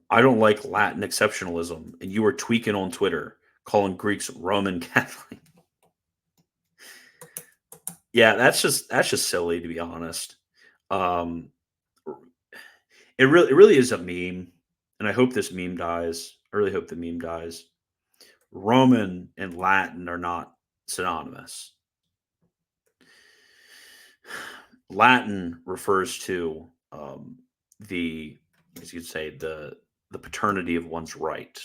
I don't like Latin exceptionalism, and you were tweaking on Twitter calling Greeks Roman Catholic. Yeah, that's just silly, to be honest. Um, it really is a meme, and I hope this meme dies. I really hope the meme dies. Roman and Latin are not synonymous. Latin refers to the, as you'd say, the paternity of one's right.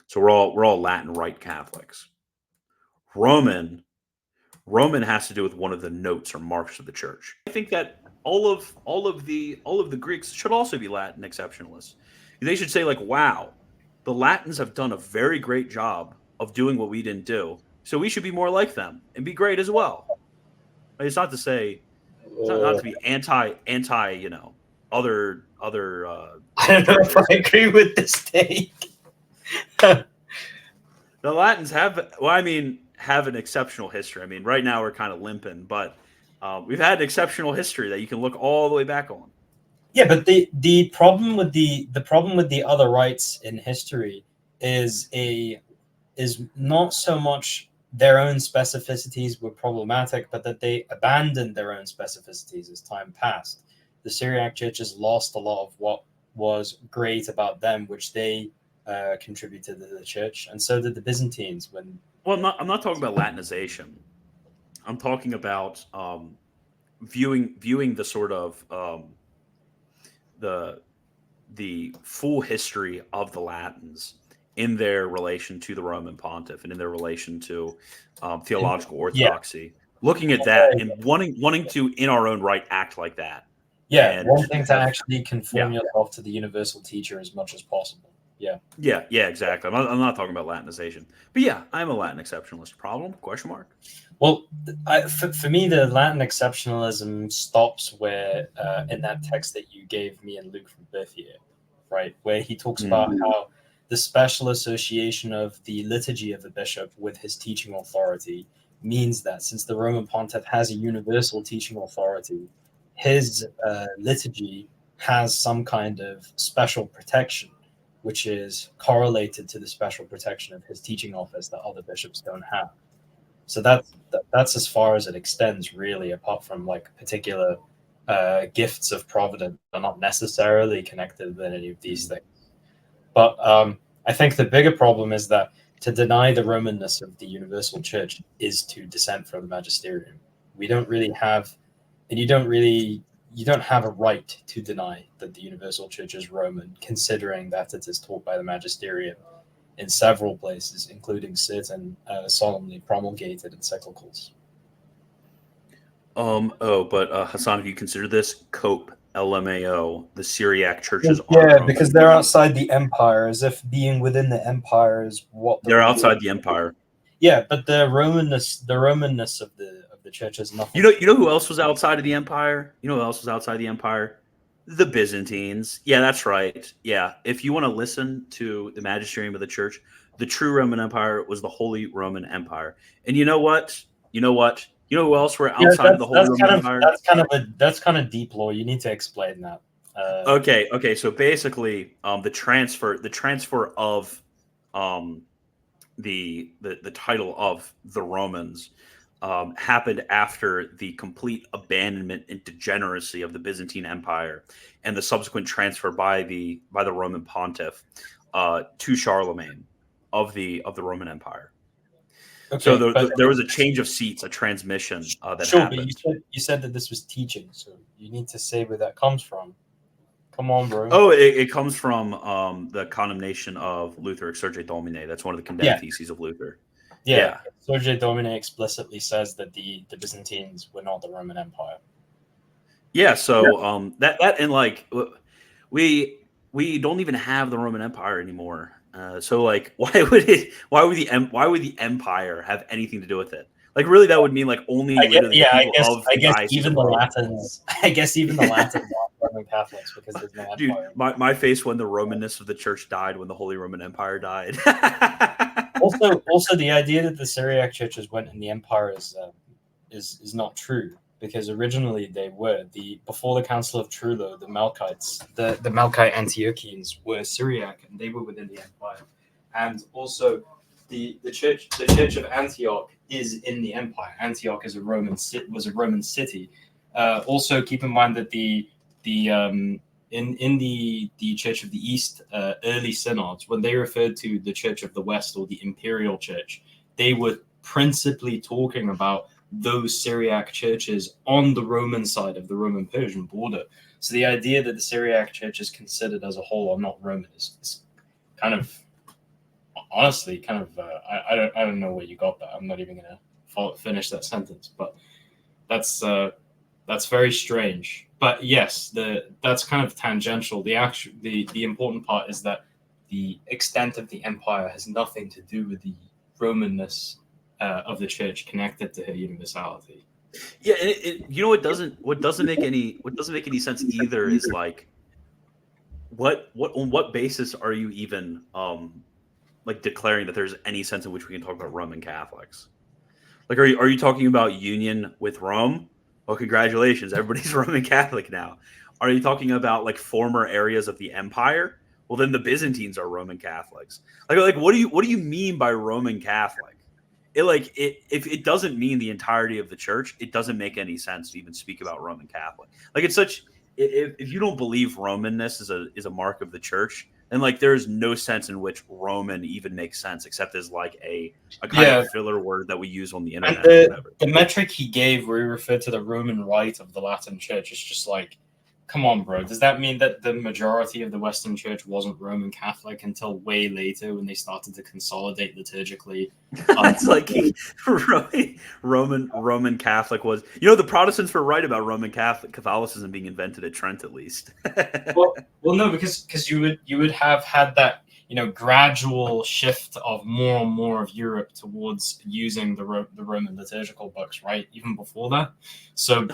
So we're all Latin Rite Catholics. Roman Roman has to do with one of the notes or marks of the church. I think that all of the Greeks should also be Latin exceptionalists. They should say like, "Wow, the Latins have done a very great job of doing what we didn't do, so we should be more like them and be great as well." It's not to say, it's not to be anti, other I don't know if churches. I agree with this take. The Latins have an exceptional history. I mean, right now we're kind of limping, but we've had an exceptional history that you can look all the way back on. Yeah, but the problem with the other rites in history is not so much their own specificities were problematic, but that they abandoned their own specificities as time passed. The Syriac churches lost a lot of what was great about them, which they contributed to the church, and so did the Byzantines. Well, I'm not talking about Latinization. I'm talking about viewing the sort of the the full history of the Latins in their relation to the Roman Pontiff and in their relation to theological Yeah, orthodoxy. Looking at that and wanting to, in our own right, act like that. yeah, And wanting to have, actually conform yourself to the universal teacher as much as possible. yeah, exactly. I'm not talking about Latinization, but yeah, I'm a Latin exceptionalist. Problem? Question mark. Well, for me, the Latin exceptionalism stops where in that text that you gave me and Luke from Berthier, right, where he talks about how the special association of the liturgy of a bishop with his teaching authority means that since the Roman Pontiff has a universal teaching authority, his liturgy has some kind of special protection, which is correlated to the special protection of his teaching office that other bishops don't have. So that's as far as it extends, really, apart from like particular gifts of providence are not necessarily connected with any of these things. But I think the bigger problem is that to deny the Roman-ness of the universal church is to dissent from the magisterium. We don't really have, and you don't have a right to deny that the universal church is Roman, considering that it is taught by the magisterium in several places, including certain solemnly promulgated encyclicals. But Hassan, if you consider this COPE, LMAO, the Syriac churches are Yeah, Roman. because they're outside the empire, as if being within the empire is what they're outside the empire. Yeah, but the Romanness of the church is nothing. You know who else was outside of the empire? You know who else was outside the empire? The Byzantines. Yeah, that's right. Yeah, if you want to listen to the magisterium of the church, the true Roman Empire was the Holy Roman Empire. And you know what? You know who else were outside of the Holy Roman Empire? That's kind of deep lore. You need to explain that. Okay. So basically, the transfer of the title of the Romans happened after the complete abandonment and degeneracy of the Byzantine Empire and the subsequent transfer by the Roman Pontiff to Charlemagne of the Roman Empire. Okay, so there was a change of seats, a transmission that happened. But you said that this was teaching, so you need to say where that comes from. Come on, bro. Oh, it comes from the condemnation of Luther, Exsurge Domine. That's one of the condemned theses of Luther. Yeah. Exsurge Domine explicitly says that the Byzantines were not the Roman Empire. Yeah, so that and like we don't even have the Roman Empire anymore. So like why would the empire have anything to do with it? Like really that would mean like only I guess even the Latins aren't Roman Catholics because there's no empire. Dude, my face when the Roman-ness of the church died when the Holy Roman Empire died. also the idea that the Syriac churches went in the empire is not true, because originally they were before the Council of Trullo, the Melkites, the Melkite Antiochians were Syriac, and they were within the empire. And also the church of Antioch is in the empire. Antioch was a Roman city. Also keep in mind that in the Church of the East, early synods, when they referred to the Church of the West or the Imperial Church, they were principally talking about those Syriac churches on the Roman side of the Roman-Persian border. So the idea that the Syriac Church is considered as a whole or not Roman is kind of, honestly, kind of, I don't know where you got that. I'm not even going to finish that sentence, but that's very strange. But yes, that's kind of tangential. The important part is that the extent of the empire has nothing to do with the Roman-ness of the church connected to her universality. Yeah, and what doesn't make any sense either is like on what basis are you even like declaring that there's any sense in which we can talk about Roman Catholics? Like, are you talking about union with Rome? Well, congratulations, everybody's Roman Catholic now. Are you talking about like former areas of the empire? Well, then the Byzantines are Roman Catholics. Like what do you mean by Roman Catholic? If it doesn't mean the entirety of the church, it doesn't make any sense to even speak about Roman Catholic. Like it's such if you don't believe Roman-ness is a mark of the church, then like there's no sense in which Roman even makes sense except as like a kind of filler word that we use on the internet. And or whatever. The metric he gave where he referred to the Roman rite of the Latin Church is just like, come on, bro. Does that mean that the majority of the Western Church wasn't Roman Catholic until way later when they started to consolidate liturgically? It's like Roman Catholic was. The Protestants were right about Roman Catholicism being invented at Trent, at least. well, no, because you would have had that gradual shift of more and more of Europe towards using the Roman liturgical books, right? Even before that, so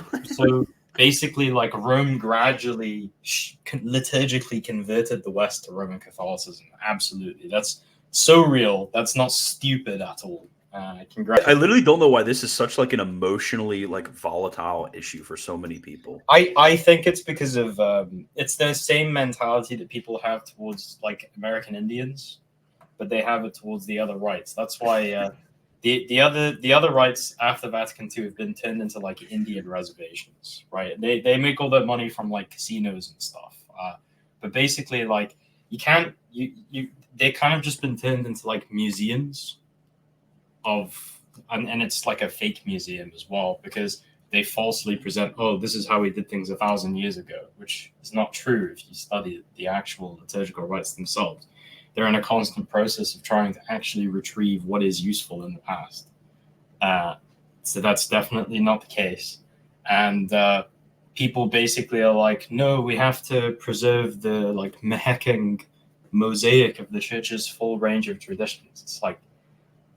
basically, like Rome gradually liturgically converted the West to Roman Catholicism. Absolutely, that's so real. That's not stupid at all. I literally don't know why this is such like an emotionally like volatile issue for so many people. I think it's because of it's the same mentality that people have towards like American Indians, but they have it towards the other rights. That's why the other rights after Vatican II have been turned into like Indian reservations, right? They make all their money from like casinos and stuff, but basically like they kind of just been turned into like museums and it's like a fake museum as well because they falsely present, oh, this is how we did things 1,000 years ago, which is not true if you study the actual liturgical rites themselves. They're in a constant process of trying to actually retrieve what is useful in the past. So that's definitely not the case. And people basically are like, no, we have to preserve the like Mahecking mosaic of the church's full range of traditions. It's like,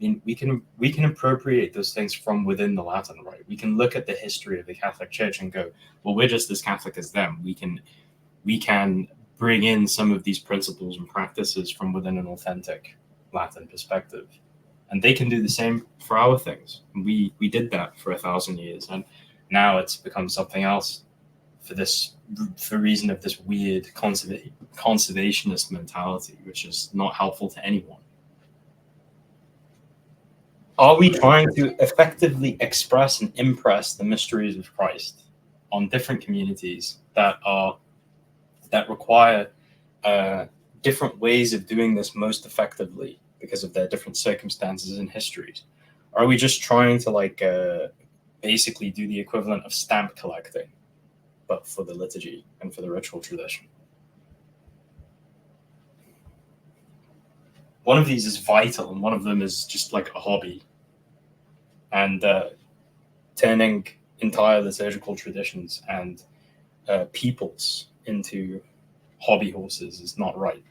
we can appropriate those things from within the Latin Rite. We can look at the history of the Catholic Church and go, well, we're just as Catholic as them. We can bring in some of these principles and practices from within an authentic Latin perspective, and they can do the same for our things. We did that for 1,000 years, and now it's become something else for reason of this weird conservationist mentality, which is not helpful to anyone. Are we trying to effectively express and impress the mysteries of Christ on different communities that require different ways of doing this most effectively because of their different circumstances and histories? Or are we just trying to basically do the equivalent of stamp collecting, but for the liturgy and for the ritual tradition? One of these is vital, and one of them is just like a hobby. And turning entire liturgical traditions and peoples into hobby horses is not right.